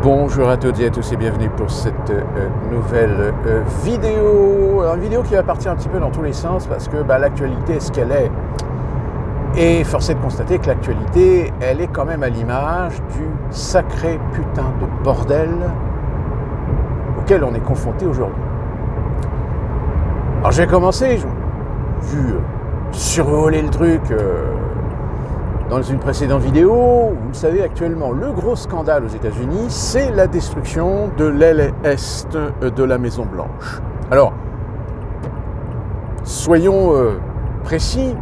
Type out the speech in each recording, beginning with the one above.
Bonjour à toutes et à tous et bienvenue pour cette nouvelle vidéo. Alors, une vidéo qui va partir un petit peu dans tous les sens parce que l'actualité est ce qu'elle est. Et force est de constater que l'actualité, elle est quand même à l'image du sacré putain de bordel auquel on est confronté aujourd'hui. Alors j'ai commencé, j'ai dû survoler le truc dans une précédente vidéo. Vous le savez actuellement, le gros scandale aux États-Unis, c'est la destruction de l'aile est de la Maison Blanche. Alors, soyons précis,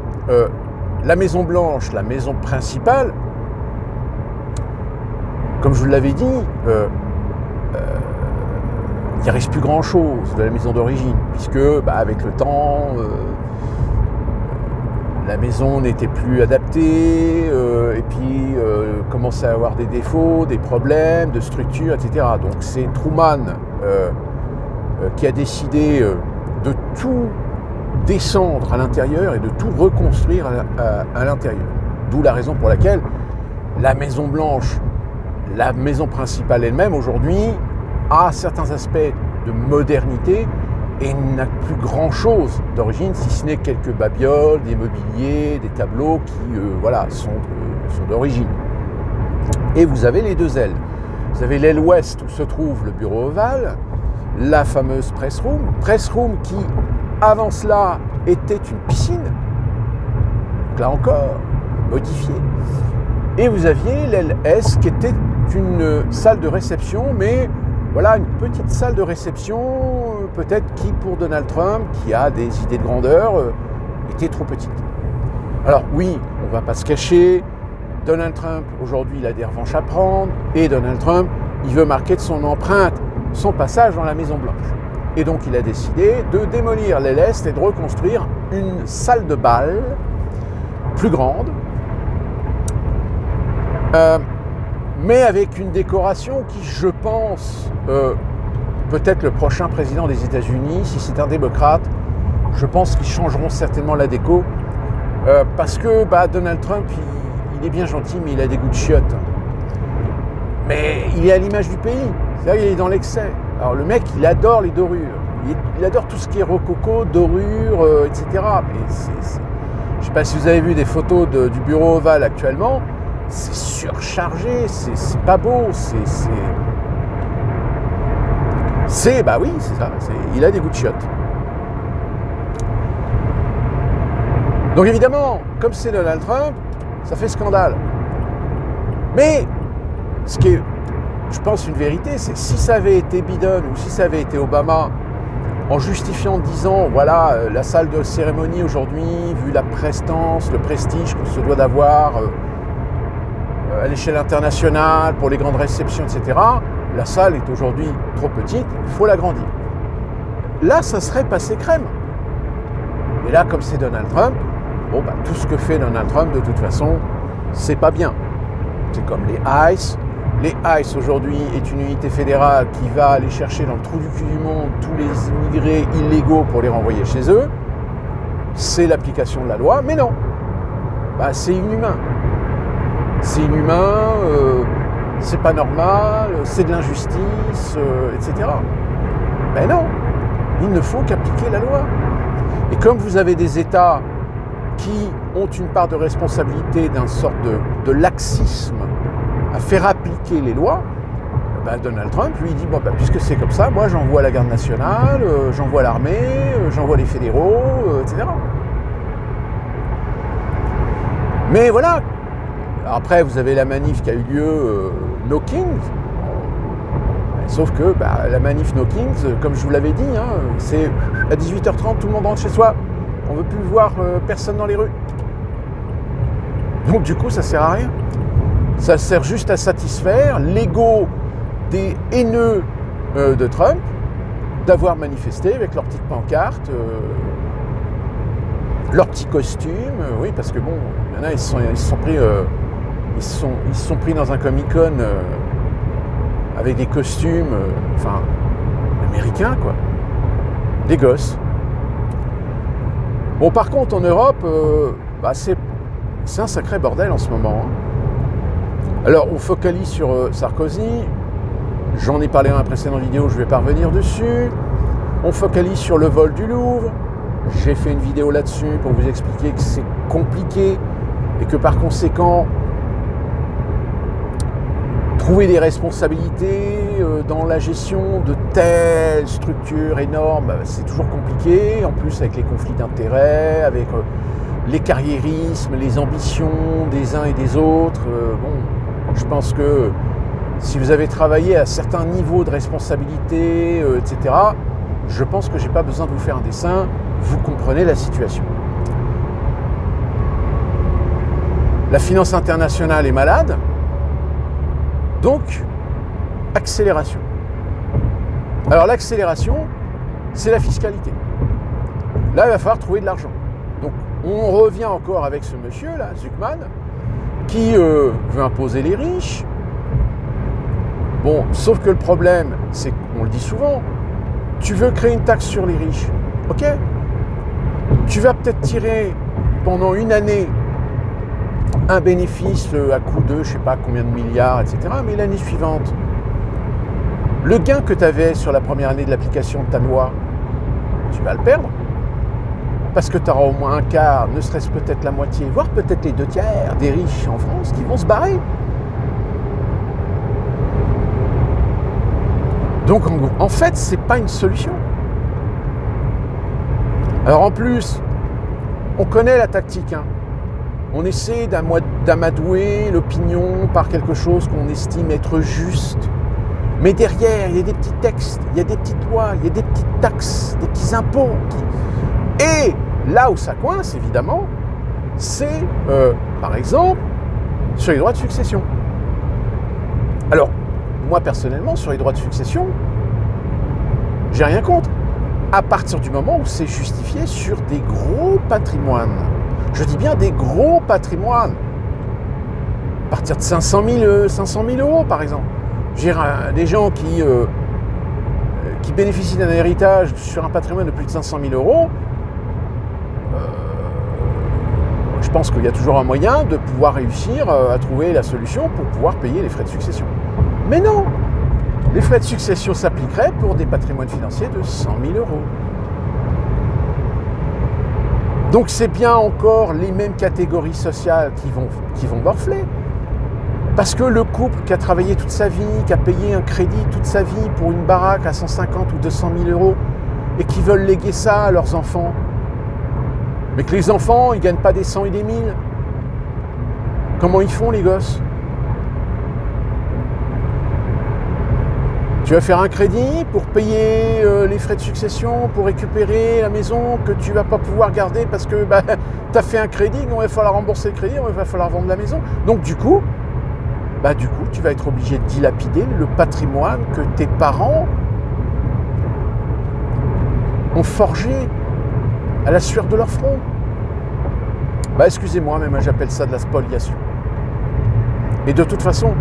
la Maison Blanche, la maison principale, comme je vous l'avais dit, il n'y reste plus grand-chose de la maison d'origine, puisque avec le temps, la maison n'était plus adaptée, et puis commençait à avoir des défauts, des problèmes de structure, etc. Donc c'est Truman qui a décidé de tout descendre à l'intérieur et de tout reconstruire à l'intérieur. D'où la raison pour laquelle la Maison Blanche, la maison principale elle-même aujourd'hui, a certains aspects de modernité et n'a plus grand-chose d'origine, si ce n'est quelques babioles, des mobiliers, des tableaux qui sont d'origine. Et vous avez les deux ailes. Vous avez l'aile ouest où se trouve le bureau ovale, la fameuse press room qui, avant cela, était une piscine, donc là encore, modifiée. Et vous aviez l'aile est qui était une salle de réception, mais voilà, une petite salle de réception, peut-être qui, pour Donald Trump, qui a des idées de grandeur, était trop petite. Alors oui, on ne va pas se cacher, Donald Trump, aujourd'hui, il a des revanches à prendre, et Donald Trump, il veut marquer de son empreinte son passage dans la Maison Blanche. Et donc, il a décidé de démolir l'aile est et de reconstruire une salle de bal plus grande, mais avec une décoration qui, je pense, peut-être le prochain président des États-Unis, si c'est un démocrate, je pense qu'ils changeront certainement la déco, parce que Donald Trump, il est bien gentil, mais il a des goûts de chiottes. Mais il est à l'image du pays, c'est-à-dire qu'il est dans l'excès. Alors le mec, il adore les dorures, il adore tout ce qui est rococo, dorures, etc. Mais je ne sais pas si vous avez vu des photos du bureau ovale actuellement, c'est surchargé, c'est pas beau, oui, c'est ça, il a des goûts de chiottes. Donc évidemment, comme c'est Donald Trump, ça fait scandale. Mais ce qui est, je pense, une vérité, c'est que si ça avait été Biden ou si ça avait été Obama, en justifiant, en disant, voilà, la salle de cérémonie aujourd'hui, vu la prestance, le prestige qu'on se doit d'avoir à l'échelle internationale, pour les grandes réceptions, etc., la salle est aujourd'hui trop petite, il faut l'agrandir. Là, ça serait passé crème. Et là, comme c'est Donald Trump, tout ce que fait Donald Trump, de toute façon, c'est pas bien. C'est comme les ICE. Les ICE, aujourd'hui, est une unité fédérale qui va aller chercher dans le trou du cul du monde tous les immigrés illégaux pour les renvoyer chez eux. C'est l'application de la loi, mais non. C'est inhumain. C'est inhumain, c'est pas normal, c'est de l'injustice, etc. Mais non, il ne faut qu'appliquer la loi. Et comme vous avez des États qui ont une part de responsabilité d'un sorte de laxisme à faire appliquer les lois, Donald Trump, lui, il dit, puisque c'est comme ça, moi j'envoie la garde nationale, j'envoie l'armée, j'envoie les fédéraux, etc. Mais voilà. Après, vous avez la manif qui a eu lieu, No Kings. Sauf que la manif No Kings, comme je vous l'avais dit, c'est à 18h30, tout le monde rentre chez soi. On ne veut plus voir personne dans les rues. Donc du coup, ça ne sert à rien. Ça sert juste à satisfaire l'ego des haineux de Trump d'avoir manifesté avec leur petite pancarte, leur petit costume. Oui, parce que il y en a, ils se sont pris dans un Comic-Con avec des costumes, américains, quoi. Des gosses. Bon, par contre, en Europe, c'est un sacré bordel en ce moment. Alors, on focalise sur Sarkozy. J'en ai parlé dans la précédente vidéo, je ne vais pas revenir dessus. On focalise sur le vol du Louvre. J'ai fait une vidéo là-dessus pour vous expliquer que c'est compliqué et que par conséquent, trouver des responsabilités dans la gestion de telles structures énormes, c'est toujours compliqué. En plus, avec les conflits d'intérêts, avec les carriérismes, les ambitions des uns et des autres. Bon, je pense que si vous avez travaillé à certains niveaux de responsabilité, etc., je pense que je n'ai pas besoin de vous faire un dessin. Vous comprenez la situation. La finance internationale est malade. Donc, accélération. Alors l'accélération, c'est la fiscalité. Là, il va falloir trouver de l'argent. Donc, on revient encore avec ce monsieur-là, Zuckman, qui veut imposer les riches. Bon, sauf que le problème, c'est qu'on le dit souvent, tu veux créer une taxe sur les riches, ok ? Tu vas peut-être tirer pendant une année un bénéfice à coût de, je ne sais pas combien de milliards, etc. Mais l'année suivante, le gain que tu avais sur la première année de l'application de ta loi, tu vas le perdre. Parce que tu auras au moins un quart, ne serait-ce peut-être la moitié, voire peut-être les 2/3 des riches en France qui vont se barrer. Donc en fait, ce n'est pas une solution. Alors en plus, on connaît la tactique, hein. On essaie d'amadouer l'opinion par quelque chose qu'on estime être juste. Mais derrière, il y a des petits textes, il y a des petites lois, il y a des petites taxes, des petits impôts. Et là où ça coince, évidemment, c'est, par exemple, sur les droits de succession. Alors, moi personnellement, sur les droits de succession, j'ai rien contre. À partir du moment où c'est justifié sur des gros patrimoines. Je dis bien des gros patrimoines. À partir de 500 000 euros, par exemple. J'ai des gens qui bénéficient d'un héritage sur un patrimoine de plus de 500 000 euros. Je pense qu'il y a toujours un moyen de pouvoir réussir à trouver la solution pour pouvoir payer les frais de succession. Mais non! Les frais de succession s'appliqueraient pour des patrimoines financiers de 100 000 euros. Donc c'est bien encore les mêmes catégories sociales qui vont morfler. Parce que le couple qui a travaillé toute sa vie, qui a payé un crédit toute sa vie pour une baraque à 150 ou 200 000 euros et qui veulent léguer ça à leurs enfants, mais que les enfants, ils ne gagnent pas des 100 et des 1000. Comment ils font les gosses ? Tu vas faire un crédit pour payer les frais de succession, pour récupérer la maison que tu ne vas pas pouvoir garder parce que tu as fait un crédit, donc il va falloir rembourser le crédit, il va falloir vendre la maison. Donc du coup, tu vas être obligé de dilapider le patrimoine que tes parents ont forgé à la sueur de leur front. Excusez-moi, mais moi j'appelle ça de la spoliation. Et de toute façon,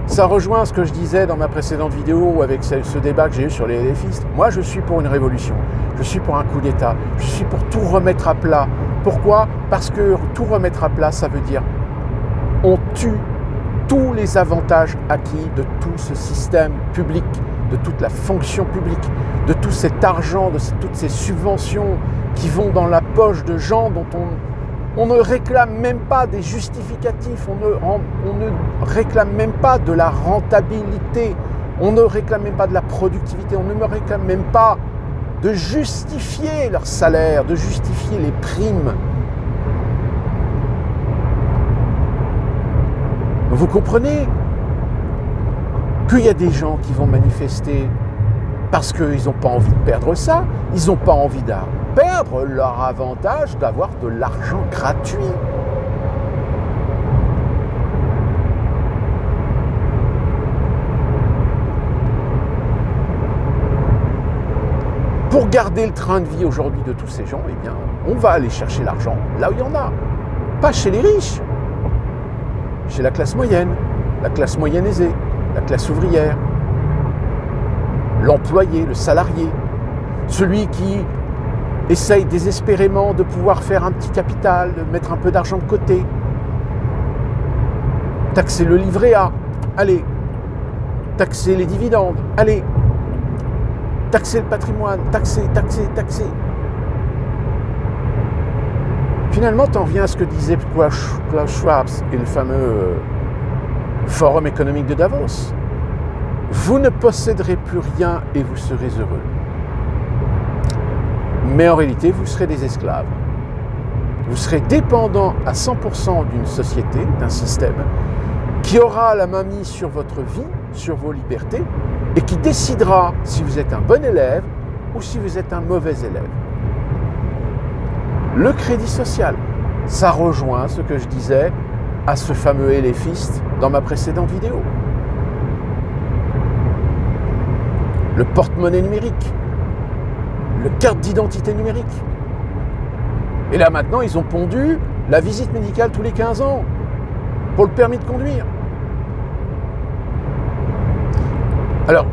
ça rejoint ce que je disais dans ma précédente vidéo avec ce débat que j'ai eu sur les LFistes. Moi, je suis pour une révolution. Je suis pour un coup d'État. Je suis pour tout remettre à plat. Pourquoi ? Parce que tout remettre à plat, ça veut dire on tue tous les avantages acquis de tout ce système public, de toute la fonction publique, de tout cet argent, de toutes ces subventions qui vont dans la poche de gens dont on ne réclame même pas des justificatifs, on ne réclame même pas de la rentabilité, on ne réclame même pas de la productivité, on ne me réclame même pas de justifier leur salaire, de justifier les primes. Vous comprenez qu'il y a des gens qui vont manifester parce qu'ils n'ont pas envie de perdre ça, ils n'ont pas envie de perdre leur avantage d'avoir de l'argent gratuit. Pour garder le train de vie aujourd'hui de tous ces gens, eh bien, on va aller chercher l'argent là où il y en a. Pas chez les riches, chez la classe moyenne aisée, la classe ouvrière, l'employé, le salarié, celui qui essaye désespérément de pouvoir faire un petit capital, de mettre un peu d'argent de côté, taxer le livret A. Allez, taxer les dividendes, allez, taxer le patrimoine, taxer. Finalement, tu en reviens à ce que disait Klaus Schwab et le fameux Forum économique de Davos. Vous ne posséderez plus rien et vous serez heureux. Mais en réalité, vous serez des esclaves. Vous serez dépendant à 100% d'une société, d'un système, qui aura la main mise sur votre vie, sur vos libertés, et qui décidera si vous êtes un bon élève ou si vous êtes un mauvais élève. Le crédit social, ça rejoint ce que je disais à ce fameux éléphiste dans ma précédente vidéo. Le porte-monnaie numérique, le carte d'identité numérique. Et là maintenant, ils ont pondu la visite médicale tous les 15 ans pour le permis de conduire. Alors,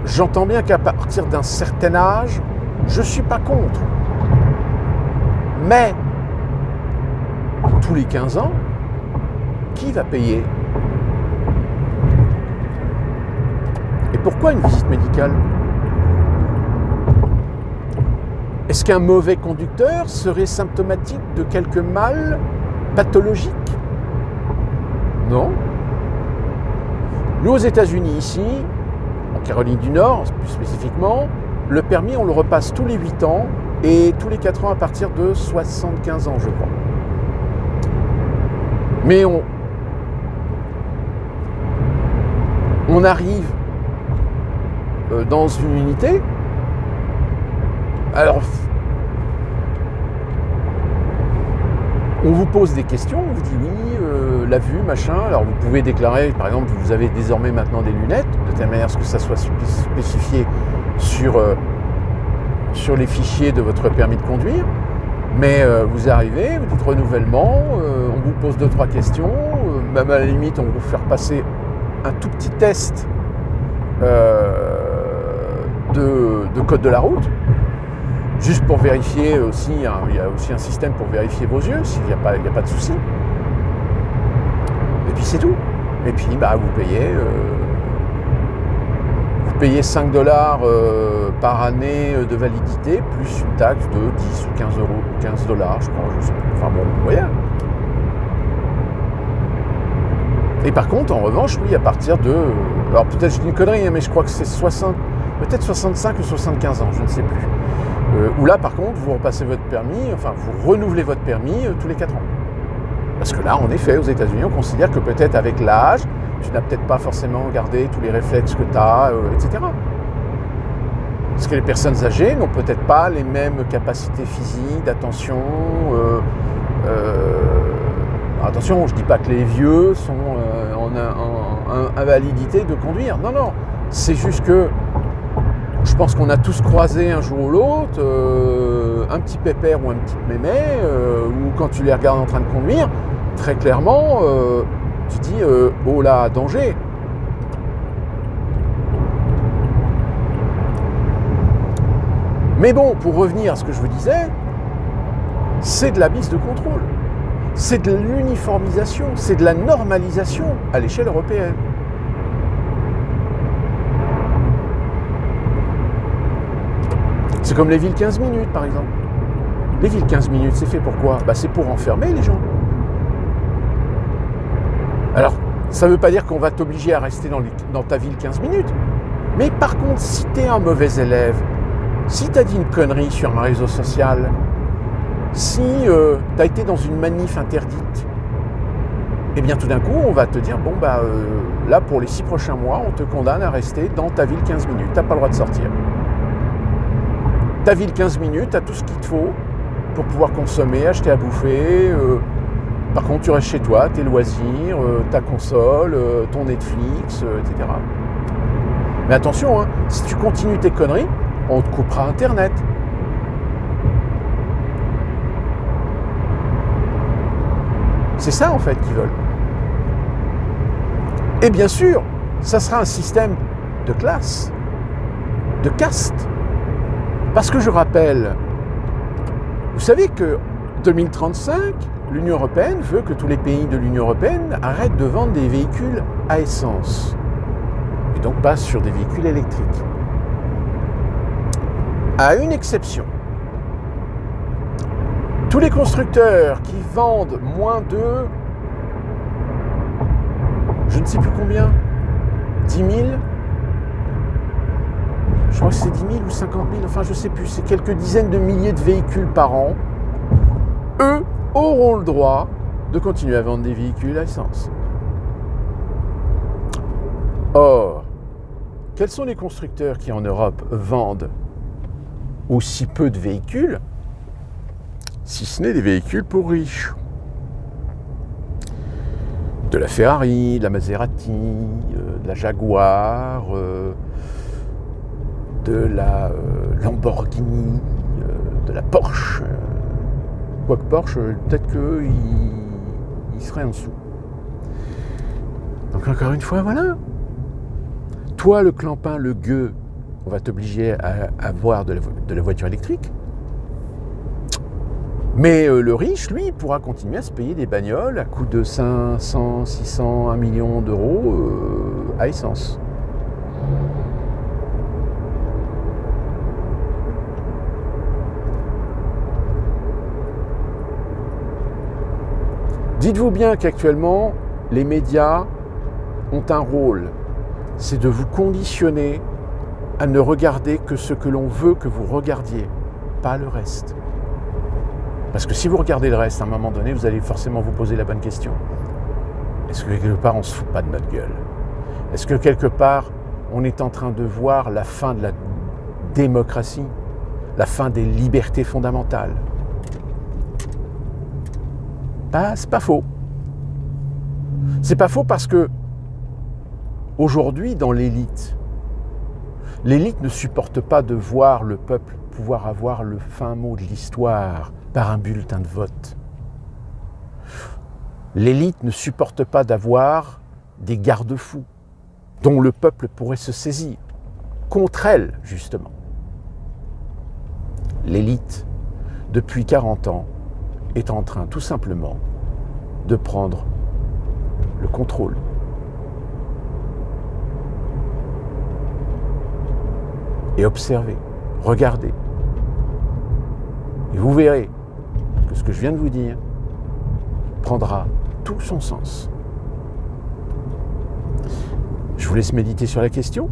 j'entends bien qu'à partir d'un certain âge, je ne suis pas contre. Mais, tous les 15 ans, qui va payer? Et pourquoi une visite médicale? Est-ce qu'un mauvais conducteur serait symptomatique de quelque mal pathologique? Non. Nous, aux États-Unis, ici, en Caroline du Nord, plus spécifiquement, le permis, on le repasse tous les 8 ans et tous les 4 ans à partir de 75 ans, je crois. Mais on arrive dans une unité. Alors, on vous pose des questions, on vous dit oui, la vue, machin. Alors vous pouvez déclarer, par exemple, que vous avez désormais maintenant des lunettes, de telle manière à ce que ça soit spécifié sur les fichiers de votre permis de conduire. Mais vous arrivez, vous dites renouvellement, on vous pose 2-3 questions, même à la limite on va vous faire passer un tout petit test de code de la route. Juste pour vérifier aussi, hein, il y a aussi un système pour vérifier vos yeux, s'il n'y a pas de souci. Et puis c'est tout. Et puis vous payez 5 $ par année de validité, plus une taxe de 10 ou 15 €, 15 $, je crois. Enfin bon, vous voyez. Et par contre, en revanche, oui, à partir de... Alors peut-être je dis une connerie, mais je crois que c'est peut-être 65 ou 75 ans, je ne sais plus. Où là, par contre, vous repassez votre permis, enfin, vous renouvelez votre permis tous les 4 ans. Parce que là, en effet, aux États-Unis, on considère que peut-être avec l'âge, tu n'as peut-être pas forcément gardé tous les réflexes que tu as, etc. Parce que les personnes âgées n'ont peut-être pas les mêmes capacités physiques, d'attention. Attention, je ne dis pas que les vieux sont en invalidité de conduire. Non, non. C'est juste que je pense qu'on a tous croisé un jour ou l'autre un petit pépère ou un petit mémé, ou quand tu les regardes en train de conduire, très clairement, tu dis oh là, danger. Mais bon, pour revenir à ce que je vous disais, c'est de la mise de contrôle, c'est de l'uniformisation, c'est de la normalisation à l'échelle européenne. C'est comme les villes 15 minutes, par exemple. Les villes 15 minutes, c'est fait pour quoi? C'est pour enfermer les gens. Alors, ça ne veut pas dire qu'on va t'obliger à rester dans ta ville 15 minutes. Mais par contre, si tu es un mauvais élève, si tu as dit une connerie sur un réseau social, si tu as été dans une manif interdite, eh bien tout d'un coup, on va te dire, bon, là, pour les 6 prochains mois, on te condamne à rester dans ta ville 15 minutes. Tu n'as pas le droit de sortir. Ta ville 15 minutes, tu as tout ce qu'il te faut pour pouvoir consommer, acheter à bouffer. Par contre, tu restes chez toi, tes loisirs, ta console, ton Netflix, etc. Mais attention, hein, si tu continues tes conneries, on te coupera Internet. C'est ça, en fait, qu'ils veulent. Et bien sûr, ça sera un système de classe, de caste. Parce que je rappelle, vous savez que 2035, l'Union européenne veut que tous les pays de l'Union européenne arrêtent de vendre des véhicules à essence. Et donc passe sur des véhicules électriques. À une exception. Tous les constructeurs qui vendent moins de, je ne sais plus combien, 10 000, je crois que c'est 10 000 ou 50 000, enfin je ne sais plus, c'est quelques dizaines de milliers de véhicules par an, eux auront le droit de continuer à vendre des véhicules à essence. Or, quels sont les constructeurs qui en Europe vendent aussi peu de véhicules, si ce n'est des véhicules pour riches? De la Ferrari, de la Maserati, de la Jaguar, de la Lamborghini, de la Porsche. Quoique Porsche, peut-être qu'il serait en dessous. Donc encore une fois, voilà. Toi, le clampin, le gueux, on va t'obliger à avoir de la voiture électrique. Mais le riche, lui, pourra continuer à se payer des bagnoles à coût de 500, 600, 1 million d'euros à essence. Dites-vous bien qu'actuellement, les médias ont un rôle, c'est de vous conditionner à ne regarder que ce que l'on veut que vous regardiez, pas le reste. Parce que si vous regardez le reste, à un moment donné, vous allez forcément vous poser la bonne question. Est-ce que quelque part, on ne se fout pas de notre gueule? Est-ce que quelque part, on est en train de voir la fin de la démocratie, la fin des libertés fondamentales? Bah, c'est pas faux. C'est pas faux parce que aujourd'hui, dans l'élite ne supporte pas de voir le peuple pouvoir avoir le fin mot de l'histoire par un bulletin de vote. L'élite ne supporte pas d'avoir des garde-fous dont le peuple pourrait se saisir, contre elle, justement. L'élite, depuis 40 ans, est en train, tout simplement, de prendre le contrôle. Et observez, regardez. Et vous verrez que ce que je viens de vous dire prendra tout son sens. Je vous laisse méditer sur la question.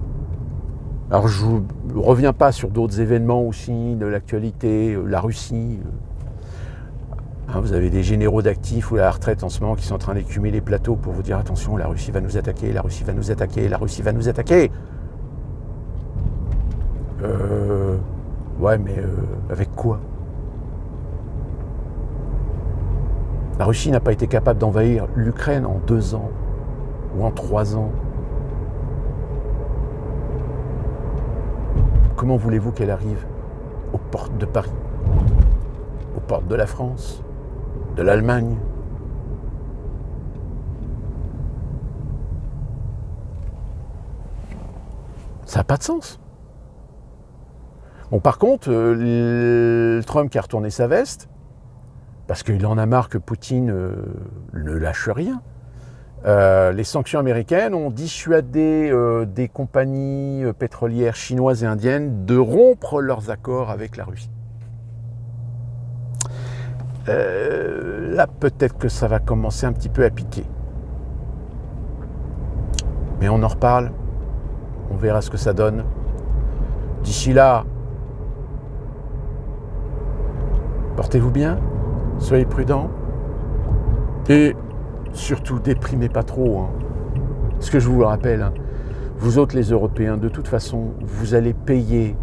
Alors je ne reviens pas sur d'autres événements aussi de l'actualité, la Russie. Vous avez des généraux d'actifs ou à la retraite en ce moment qui sont en train d'écumer les plateaux pour vous dire attention, la Russie va nous attaquer, la Russie va nous attaquer, la Russie va nous attaquer. Ouais, mais avec quoi? La Russie n'a pas été capable d'envahir l'Ukraine en 2 ans ou en 3 ans. Comment voulez-vous qu'elle arrive aux portes de Paris, aux portes de la France, de l'Allemagne? Ça n'a pas de sens. Bon, par contre, Trump qui a retourné sa veste, parce qu'il en a marre que Poutine ne lâche rien. Les sanctions américaines ont dissuadé des compagnies pétrolières chinoises et indiennes de rompre leurs accords avec la Russie. Là, peut-être que ça va commencer un petit peu à piquer. Mais on en reparle, on verra ce que ça donne. D'ici là, portez-vous bien, soyez prudents et surtout déprimez pas trop. Ce que je vous rappelle, vous autres les Européens, de toute façon, vous allez payer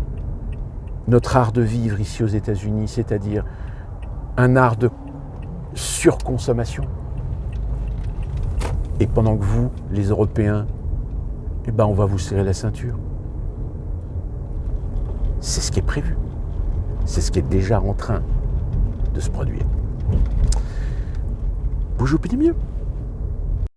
notre art de vivre ici aux États-Unis, c'est-à-dire un art de surconsommation. Et pendant que vous, les Européens, on va vous serrer la ceinture. C'est ce qui est prévu. C'est ce qui est déjà en train de se produire. Vous opinez mieux.